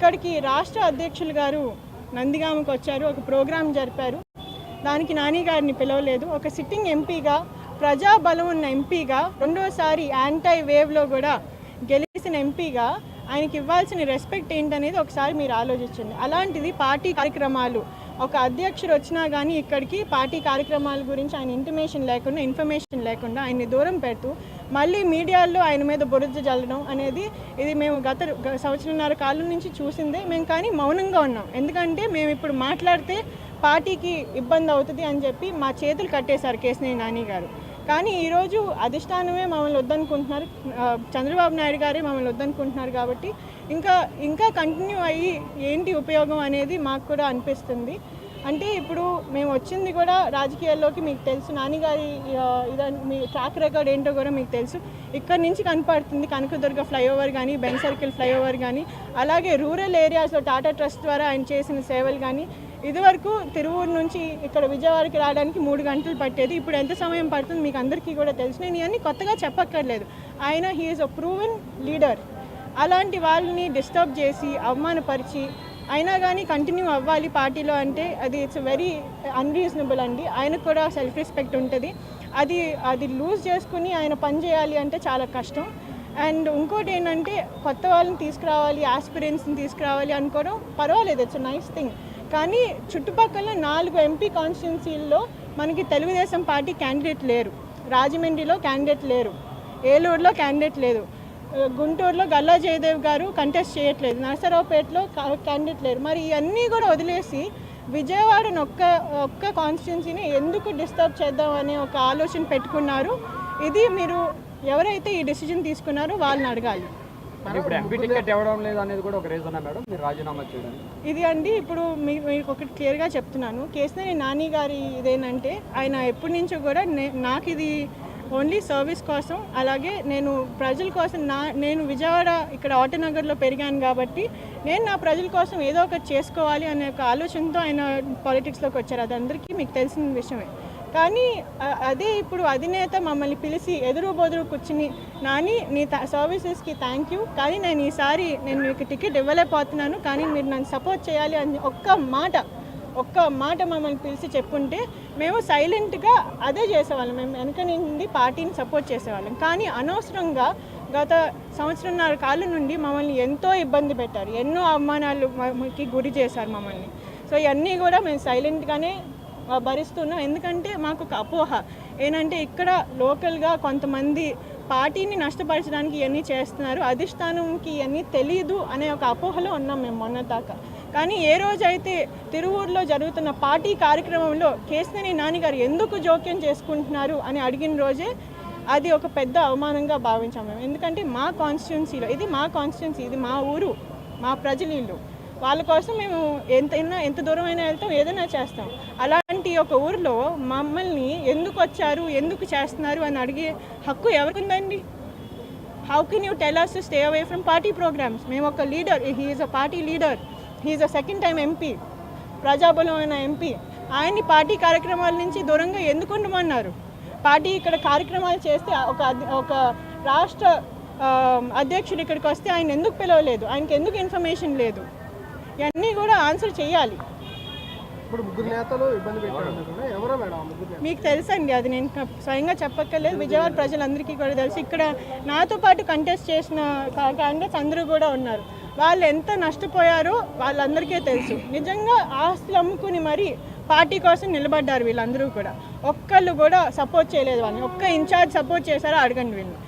ఇక్కడికి రాష్ట్ర అధ్యక్షులు గారు నందిగామకు వచ్చారు, ఒక ప్రోగ్రాం జరిపారు. దానికి నాని గారిని పిలవలేదు. ఒక సిట్టింగ్ ఎంపీగా, ప్రజాబలం ఉన్న ఎంపీగా, రెండోసారి యాంటీ వేవ్లో కూడా గెలిచిన ఎంపీగా ఆయనకి ఇవ్వాల్సిన రెస్పెక్ట్ ఏంటనేది ఒకసారి మీరు ఆలోచించండి. అలాంటిది పార్టీ కార్యక్రమాలు, ఒక అధ్యక్షుడు వచ్చినా కానీ ఇక్కడికి పార్టీ కార్యక్రమాల గురించి ఆయన ఇన్ఫర్మేషన్ లేకుండా ఆయన్ని దూరం పెడుతూ మళ్ళీ మీడియాలో ఆయన మీద బురద జల్లడం అనేది ఇది మేము గత సంవత్సరంన్నర కాలం నుంచి చూసిందే. మేము కానీ మౌనంగా ఉన్నాం. ఎందుకంటే మేము ఇప్పుడు మాట్లాడితే పార్టీకి ఇబ్బంది అవుతుంది అని చెప్పి మా చేతులు కట్టేశారు కేశినేని నాని గారు. కానీ ఈరోజు అధిష్టానమే మమ్మల్ని వద్దనుకుంటున్నారు, చంద్రబాబు నాయుడు గారే మమ్మల్ని వద్దనుకుంటున్నారు. కాబట్టి ఇంకా కంటిన్యూ అయ్యి ఏంటి ఉపయోగం అనేది మాకు కూడా అనిపిస్తుంది. అంటే ఇప్పుడు మేము వచ్చింది కూడా రాజకీయాల్లోకి మీకు తెలుసు, నాన్నగారి మీ ట్రాక్ రికార్డ్ ఏంటో కూడా మీకు తెలుసు. ఇక్కడ నుంచి కనపడుతుంది కనకదుర్గ ఫ్లైఓవర్ కానీ, బెన్ సర్కిల్ ఫ్లైఓవర్ కానీ, అలాగే రూరల్ ఏరియాస్లో టాటా ట్రస్ట్ ద్వారా ఆయన చేసిన సేవలు కానీ. ఇదివరకు తిరువూరు నుంచి ఇక్కడ విజయవాడకి రావడానికి 3 గంటలు పట్టేది, ఇప్పుడు ఎంత సమయం పడుతుంది మీకు అందరికీ కూడా తెలుసు. నేను ఇవన్నీ కొత్తగా చెప్పక్కర్లేదు. ఆయన హీఈస్ అ ప్రూవెన్ లీడర్. అలాంటి వాళ్ళని డిస్టర్బ్ చేసి అవమానపరిచి అయినా కానీ కంటిన్యూ అవ్వాలి పార్టీలో అంటే అది ఇట్స్ వెరీ అన్రీజనబుల్ అండి. ఆయనకు కూడా సెల్ఫ్ రెస్పెక్ట్ ఉంటుంది. అది లూజ్ చేసుకుని ఆయన పని చేయాలి అంటే చాలా కష్టం. అండ్ ఇంకోటి ఏంటంటే కొత్త వాళ్ళని తీసుకురావాలి, ఆస్పిరెంట్స్ని తీసుకురావాలి అనుకోవడం పర్వాలేదు, ఇట్స్ నైస్ థింగ్. కానీ చుట్టుపక్కల 4 ఎంపీ కాన్స్టిట్యున్సీల్లో మనకి తెలుగుదేశం పార్టీ క్యాండిడేట్ లేరు. రాజమండ్రిలో క్యాండిడేట్ లేరు, ఏలూరులో క్యాండిడేట్ లేదు, గుంటూరులో గల్లా జయదేవ్ గారు కంటెస్ట్ చేయట్లేదు, నరసరావుపేటలో క్యాండిడేట్ లేరు. మరి ఇవన్నీ కూడా వదిలేసి విజయవాడను ఒక్క కాన్స్టిట్యున్సీని ఎందుకు డిస్టర్బ్ చేద్దాం అనే ఒక ఆలోచన పెట్టుకున్నారు. ఇది మీరు ఎవరైతే ఈ డెసిజన్ తీసుకున్నారో వాళ్ళని అడగాలి. ఇప్పుడు ఎంపీ టికెట్ ఇవ్వడం లేదు అనేది కూడా ఒక రీజన్ మేడం మీరు రాజీనామా చేయడం. ఇది అండి ఇప్పుడు మీకు ఒకటి క్లియర్గా చెప్తున్నాను. కేశినేని నాని గారి ఇదేనంటే ఆయన ఎప్పటి నుంచో కూడా నాకు ఇది ఓన్లీ సర్వీస్ కోసం, అలాగే నేను ప్రజల కోసం నేను విజయవాడ ఇక్కడ ఆటోనగర్లో పెరిగాను కాబట్టి నేను నా ప్రజల కోసం ఏదో ఒకటి చేసుకోవాలి అనే ఒక ఆలోచనతో ఆయన పాలిటిక్స్లోకి వచ్చారు. అది అందరికీ మీకు తెలిసిన విషయమే. కానీ అదే ఇప్పుడు అధినేత మమ్మల్ని పిలిచి ఎదురు బొదురు కూర్చుని నాని నీ సర్వీసెస్కి థ్యాంక్ యూ, కానీ నేను ఈసారి మీకు టికెట్ ఇవ్వలేకపోతున్నాను, కానీ మీరు నన్ను సపోర్ట్ చేయాలి అని ఒక్క మాట మమ్మల్ని పిలిచి చెప్పుంటే మేము సైలెంట్గా అదే చేసేవాళ్ళం. మేము వెనక నుండి పార్టీని సపోర్ట్ చేసేవాళ్ళం. కానీ అనవసరంగా గత సంవత్సరంన్నర కాలం నుండి మమ్మల్ని ఎంతో ఇబ్బంది పెట్టారు, ఎన్నో అవమానాలకి గురి చేశారు మమ్మల్ని. సో ఇవన్నీ కూడా మేము సైలెంట్గానే భరిస్తున్నాం. ఎందుకంటే మాకు ఒక అపోహ ఏంటంటే ఇక్కడ లోకల్గా కొంతమంది పార్టీని నష్టపరచడానికి ఇవన్నీ చేస్తున్నారు, అధిష్టానంకి ఇవన్నీ తెలియదు అనే ఒక అపోహలో ఉన్నాం మేము మొన్నదాకా. కానీ ఏ రోజైతే తిరువూరులో జరుగుతున్న పార్టీ కార్యక్రమంలో కేశినేని నాని గారు ఎందుకు జోక్యం చేసుకుంటున్నారు అని అడిగిన రోజే అది ఒక పెద్ద అవమానంగా భావించాం మేము. ఎందుకంటే మా కాన్స్టిట్యున్సీలో ఇది మా కాన్స్టిట్యున్సీ, ఇది మా ఊరు, మా ప్రజలు, వాళ్ళ కోసం మేము ఎంత దూరమైనా వెళ్తాం, ఏదైనా చేస్తాం. అలాంటి ఒక ఊరిలో మమ్మల్ని ఎందుకు వచ్చారు, ఎందుకు చేస్తున్నారు అని అడిగే హక్కు ఎవరికుందండి? How can you tell us to stay away from party programs? మేము ఒక leader, he is a party leader, he is a second time MP, ప్రజాబలం అయిన ఎంపీ. ఆయన్ని పార్టీ కార్యక్రమాల నుంచి దూరంగా ఎందుకు ఉండమన్నారు? పార్టీ ఇక్కడ కార్యక్రమాలు చేస్తే ఒక రాష్ట్ర అధ్యక్షుడు ఇక్కడికి వస్తే ఆయన ఎందుకు పిలవలేదు, ఆయనకి ఎందుకు ఇన్ఫర్మేషన్ లేదు? ఇవన్నీ కూడా ఆన్సర్ చేయాలి. మీకు తెలుసండి, అది నేను స్వయంగా చెప్పక్కర్లేదు, విజయవాడ ప్రజలందరికీ కూడా తెలుసు. ఇక్కడ నాతో పాటు కంటెస్ట్ చేసిన క్యాండిడేట్స్ అందరూ కూడా ఉన్నారు. వాళ్ళు ఎంత నష్టపోయారో వాళ్ళందరికీ తెలుసు. నిజంగా ఆస్తులు అమ్ముకుని మరీ పార్టీ కోసం నిలబడ్డారు వీళ్ళందరూ కూడా. ఒక్కళ్ళు కూడా సపోర్ట్ చేయలేదు వాళ్ళని. ఒక్క ఇన్ఛార్జ్ సపోర్ట్ చేశారో అడగండి వీళ్ళు.